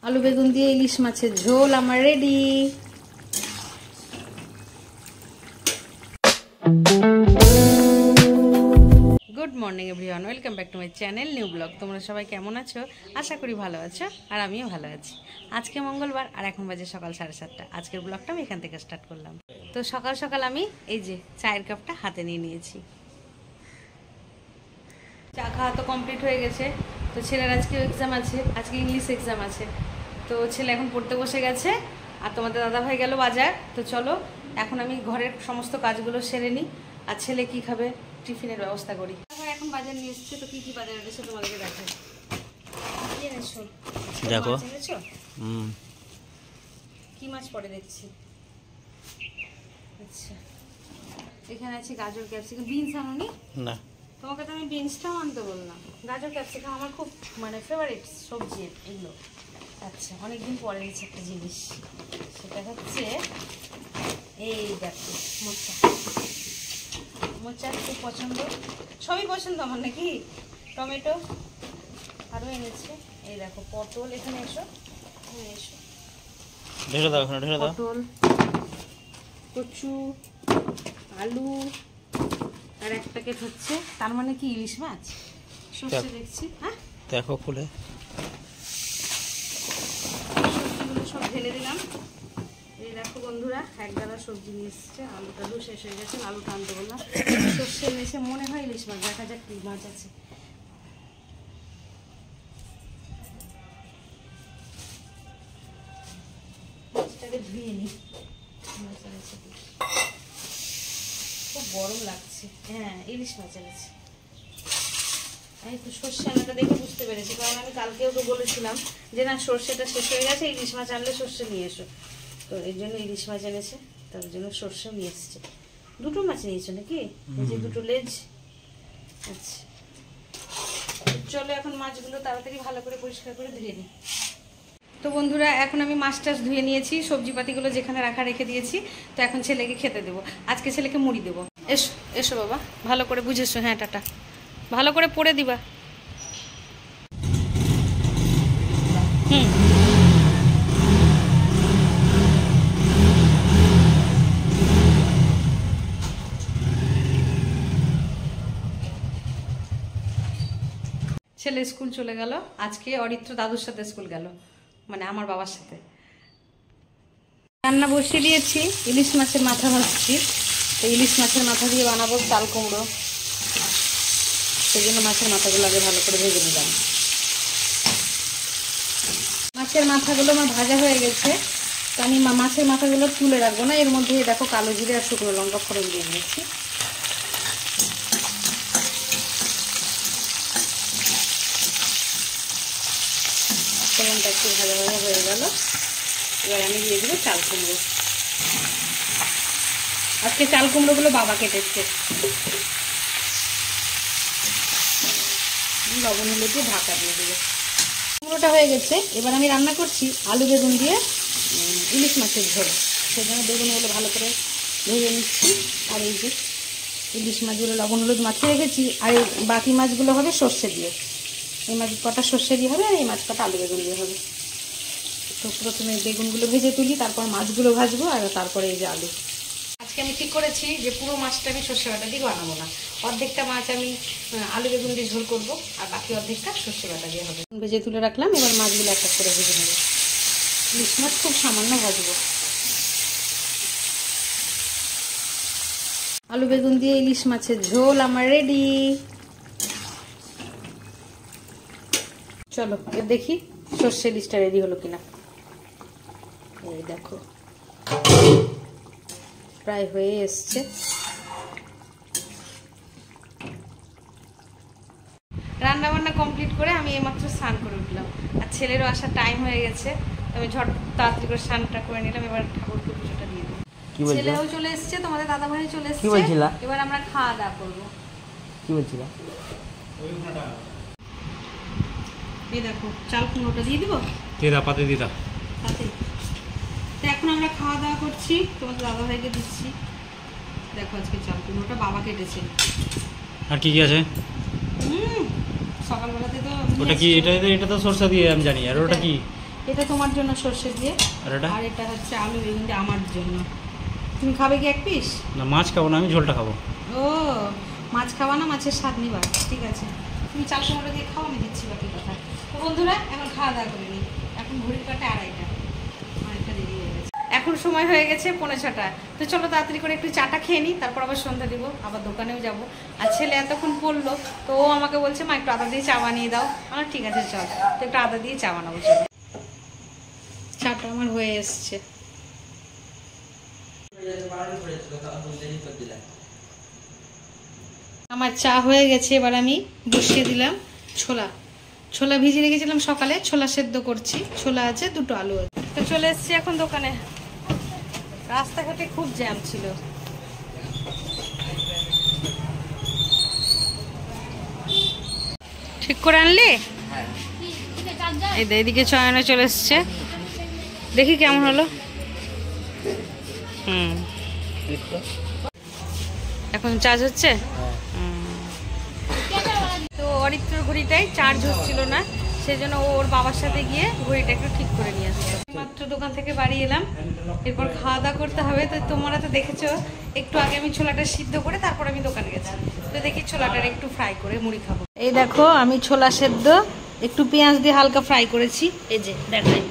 আলু বেগুন দিয়ে ইলিশ মাছের ঝোল আমার ready. Good morning everyone, welcome back to my channel new blog. তোমরা সবাই কেমন আছো? আশা করি ভালো আছো, আর আমিও ভালো আছি। আজকে মঙ্গলবার আর এখন বাজে সকাল 7:30। আজকের ব্লগটা আমি এখান থেকে স্টার্ট করলাম। তো সকাল সকাল আমি এই যে চায়ের কাপটা হাতে নিয়ে নিয়েছি। চা খাওয়া তো কমপ্লিট হয়ে গেছে। তো ছেলের আজকেও এক্সাম আছে, আজকে ইংলিশ এক্সাম আছে। তো ছেলে এখন পড়তে বসে গেছে, আর তোমাদের দাদাভাই গেল বাজার। তো চলো এখন আমি ঘরের সমস্ত কাজগুলো সেরে নিই, আর ছেলে কি খাবে টিফিনের ব্যবস্থা করি। এখন বাজার নিয়ে এসছে, তো কি কি বাজার এনেছে তোমাদেরকে দেখো। কি এনেছো দেখো, এনেছো কি মাছ পড়ে দেখছি। আচ্ছা, এখানে আছে গাজর, ক্যাপসিকাম। বিনস আনোনি? না, তোমাকে তো আমি বিনসটাও আনতে বললাম। গাজর ক্যাপসিকাম আমার খুব ফেভারিট সবজি এগুলো। আচ্ছা, অনেকদিন পরে নিচ্ছে একটা জিনিস, সেটা হচ্ছে এই দেখো মোচা। মোচা খুব পছন্দ, সবই পছন্দ আমার নাকি। টমেটো আরও এনেছে, এই দেখো পটল। এখানে এসো, এখানে এসো, পটল, কচু, আলু, আর এক প্যাকেট হচ্ছে, তার মানে কি ইলিশ মাছ। সর্ষে দেখছি, হ্যাঁ দেখো খুলে সবজিগুলো সব ঢেলে দিলাম। এই দেখো বন্ধুরা, এক গাদা সবজি নিয়ে এসছে। আলুটা শেষ হয়ে গেছে, আলুটা আনতে বললাম। সর্ষে এনেছে, মনে হয় ইলিশ মাছ, দেখা যাক কি মাছ আছে। মাছটাকে ধুয়ে নিই। মাছ এনেছে, খুব গরম লাগছে। হ্যাঁ, ইলিশ মাছ এনেছে। আমি তো সর্ষে আনাটা দেখে বুঝতে পেরেছি, কারণ আমি কালকেও তো বলেছিলাম যে না সর্ষেটা শেষ হয়ে গেছে, ইলিশ মাছ আনলে সর্ষে নিয়ে এসো। তো এর জন্য ইলিশ মাছ এনেছে, তার জন্য সর্ষেও নিয়ে এসছে। দুটো মাছ নিয়েছো নাকি? এই যে দুটো লেজ। আচ্ছা চলো এখন মাছগুলো তাড়াতাড়ি ভালো করে পরিষ্কার করে ধুয়ে নিই। তো বন্ধুরা, এখন আমি মাছ টাছ ধুয়ে নিয়েছি, সবজিপাতিগুলো যেখানে রাখা রেখে দিয়েছি। তো এখন ছেলেকে খেতে দেবো। আজকে ছেলেকে মুড়ি দেবো। এসো এসো বাবা, ভালো করে বুঝেছো? হ্যাঁ টাটা, ভালো করে পড়ে দিবা। ছেলে স্কুল চলে গেল। আজকে অরিত্র দাদুর সাথে স্কুল গেল, মানে আমার বাবার সাথে। রান্না বসিয়ে দিয়েছি, ইলিশ মাছের মাথা ভাজছি। তো ইলিশ মাছের মাথা দিয়ে বানাবো চাল কুমড়ো, সেই জন্য মাছের মাথাগুলো আগে ভালো করে ভেজে নিলাম। মাছের মাথাগুলো আমার ভাজা হয়ে গেছে। তো আমি মাছের মাথাগুলো তুলে রাখবো না, এর মধ্যে দেখো কালো জিরে আর শুকনো লঙ্কা ফোড়ন দিয়ে নিয়েছি। ফোড়নটা একটু ভাজা ভাজা হয়ে গেল, এবার আমি দিয়ে দেবো চাল কুমড়ো। আজকে চাল কুমড়োগুলো বাবা কেটেছে। লবণ হলুদ দিয়ে ঢাকা দিয়ে দেবো। কুমড়োটা হয়ে গেছে, এবার আমি রান্না করছি আলু বেগুন দিয়ে ইলিশ মাছের ঝোল। সেজন্য বেগুনগুলো ভালো করে ভেজে নিচ্ছি। আর এই যে ইলিশ মাছগুলো লবণ হলুদ মাখিয়ে রেখেছি, আর এই বাকি মাছগুলো হবে সর্ষে দিয়ে। এই মাছ কটা সর্ষে দিয়ে হবে, আর এই মাছ কটা আলু বেগুন দিয়ে হবে। তো প্রথমে বেগুনগুলো ভেজে তুলি, তারপর মাছগুলো ভাজবো, আর তারপরে এই যে আলু। আজকে আমি ঠিক করেছি যে পুরো মাছটা আমি সর্ষে বাটা দিয়ে বানাবো না। অর্ধেকটা মাছ আমি আলু বেগুন দিয়ে ঝোল করবো, আর বাকি অর্ধেকটা সর্ষে বাটা দিয়ে হবে। ভেজে তুলে রাখলাম, এবার মাছগুলো এক এক করে ভেজে নেবো। ইলিশ মাছ খুব সামান্য ভাজবো। আলু বেগুন দিয়ে ইলিশ মাছের ঝোল আমার রেডি। চলো দেখি সর্ষে ইলিশটা রেডি হলো কিনা। এই দেখো প্রায় হয়ে এসছে। রান্না বান্না কমপ্লিট করে আমি এইমাত্র স্নান করে উঠলাম, আর ছেলেরও আসার টাইম হয়ে গেছে। আমি ঝট তাড়াতাড়ি করে স্নানটা করে নিলাম। এবার ঠাকুরকে পুজোটা দিয়ে দেবো। ছেলেও চলে এসছে, তোমাদের দাদা ভাই চলে এসছে। এবার আমরা খাওয়া দাওয়া করবো। কি বলছিলা? এই দেখো চাল কুমড়োটা দিয়ে দিবো, পাতে দিদা পাতে। তো এখন আমরা খাওয়া দাওয়া করছি, তোমাদের দাদা ভাইকে দিচ্ছি। দেখো আজকে চাল কুমড়োটা বাবা কেটেছে। আর কি কি আছে? সকালবেলাতে তো ওটা কি, এটা তো সরষা দিয়ে আমি জানি। আর ওটা কি? এটা তোমার জন্য সর্ষে দিয়ে, আর এটা হচ্ছে আলু বেগুন দিয়ে আমার জন্য। তুমি খাবে কি এক পিস? না, মাছ খাবো না, আমি ঝোলটা খাবো। ও, মাছ খাওয়া না, মাছের স্বাদ নিবা, ঠিক আছে। তুমি চাল কুমড়ো দিয়ে খাও, আমি দিচ্ছি বাকি কথা। তো বন্ধুরা, এখন খাওয়া দাওয়া করে নিই। এখন ঘড়ির কাটে 2:30, অনেকটা দেরি হয়ে গেছে। এখন সময় হয়ে গেছে 5:45। তো চলো তাড়াতাড়ি করে একটু চাটা খেয়ে নিই, তারপর আবার সন্ধ্যা দিব, আবার দোকানেও যাব। আর ছেলে এতক্ষণ পড়লো, তো ও আমাকে বলছে মা একটু আদা দিয়ে চা বানিয়ে দাও। আমার ঠিক আছে চল, তো একটু আদা দিয়ে চা বানাবো। চলো, চাটা আমার হয়ে এসছে। আমার চা হয়ে গেছে, এবার আমি বসিয়ে দিলাম ছোলা ভিজিয়ে রেখেছিলাম সকালে, ছোলা সেদ্ধ করছি। ছোলা আছে, 2টো আলু আছে। তো চলে এসেছি এখন দোকানে। রাস্তাঘাটে খুব জ্যাম ছিল। ঠিক করে আনলি? এই এদিকে চয়নে চলে এসছে, দেখি কেমন হলো। এখন চার্জ হচ্ছে। তো অরিত্রর ঘড়িটাই চার্জ হচ্ছিল না, সেই জন্য ওর বাবার সাথে গিয়ে ঘড়িটা একটু ঠিক করে নিয়ে আসলো। মাত্র দোকান থেকে বাড়ি এলাম, এরপর খাওয়া দাওয়া করতে হবে। তো তোমরা তো দেখেছো, একটু আগে আমি ছোলাটা সিদ্ধ করে তারপর আমি দোকানে গেছি। তো দেখি ছোলাটা একটু ফ্রাই করে মুড়ি খাবো। এই দেখো, আমি ছোলা সেদ্ধ একটু পেঁয়াজ দিয়ে হালকা ফ্রাই করেছি। এই যে দেখাই,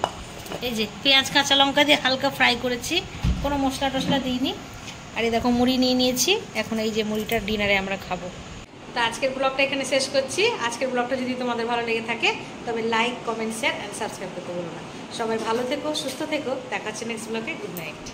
এই যে পেঁয়াজ কাঁচা লঙ্কা দিয়ে হালকা ফ্রাই করেছি, কোনো মশলা টশলা দিইনি। আর এই দেখো মুড়ি নিয়ে নিয়েছি, এখন এই যে মুড়িটা ডিনারে আমরা খাবো। তো আজকের ব্লগটা এখানে শেষ করছি। আজকের ব্লগটা যদি তোমাদের ভালো লেগে থাকে তবে like, comment, share and subscribe করতে ভুলো না। সবাই ভালো থেকো, সুস্থ থেকো, দেখা হচ্ছে নেক্সট ব্লগে। Good night.